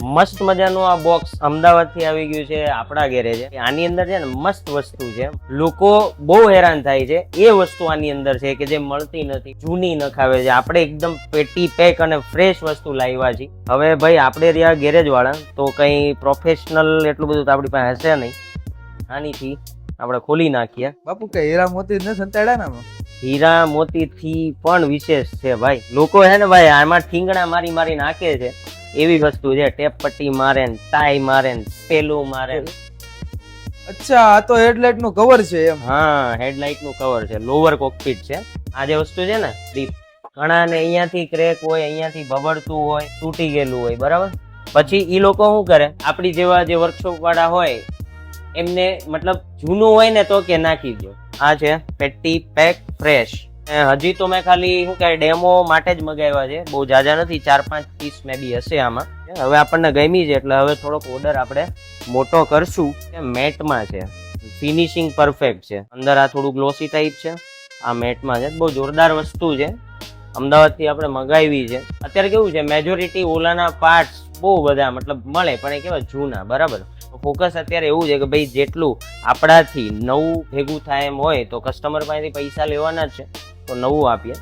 મસ્ત મજાનું આ બોક્સ અમદાવાદ થી આવી ગયું છે આપણા ગેરેજ. આની અંદર છે ને મસ્ત વસ્તુ છે, લોકો બહુ હેરાન થાય છે એ વસ્તુ આની અંદર છે કે જે મળતી નથી, જૂની નખાવે છે. આપણે એકદમ પેટી પેક અને ફ્રેશ વસ્તુ લાવ્યા છીએ. હવે ભાઈ આપણે રહ્યા ગેરેજ વાળા, તો કઈ પ્રોફેશનલ એટલું બધું તો આપણી પાસે હશે નહીં. આનીથી આપણે ખોલી નાખીએ. બાપુ કે હીરા મોતી ને સંતાડ્યા ને આમાં? હીરા મોતી થી પણ વિશેષ છે ભાઈ. લોકો છે ને ભાઈ આમાં ઠીંગણા મારી મારી નાખે છે એવી વસ્તુ છે. ટેપ પટ્ટી મારે, ટાઈ મારે, પેલું મારે. અચ્છા, આ તો હેડલાઇટ નું કવર છે એમ? હા, હેડલાઇટ નું કવર છે, લોવર કોકપીટ છે. આ જે વસ્તુ છે ને ડીપ, ઘણા ને અહીંયાથી ક્રેક હોય, અહીંયાથી ભબડતું હોય, તૂટી ગયેલું હોય, બરાબર. પછી ઈ લોકો શું કરે, આપણી જેવા જે વર્કશોપ વાળા હોય એમને મતલબ જૂનું હોય ને તો કે નાખી દો. આ છે પેટી પેક ફ્રેશ. હજી તો મેં ખાલી શું કે ડેમો માટે જ મગાવ્યા છે, બહુ જાજા નથી, 4-5 પીસ મે બી હશે આમાં. હવે આપણને ગમી છે એટલે હવે થોડોક ઓર્ડર આપણે મોટો કરશું. મેટમાં છે, ફિનિશિંગ પરફેક્ટ છે. અંદર આ થોડું ગ્લોસી ટાઈપ છે, આ મેટમાં છે. બહુ જોરદાર વસ્તુ છે, અમદાવાદથી આપણે મગાવી છે. અત્યારે કેવું છે, મેજોરિટી ઓલાના પાર્ટ્સ બહુ બધા મતલબ મળે પણ એ કેવા જૂના, બરાબર. ફોકસ અત્યારે એવું છે કે ભાઈ જેટલું આપણાથી નવું ભેગું થાય એમ હોય તો કસ્ટમર પાસેથી પૈસા લેવાના જ છે, તો નવું આપીએ.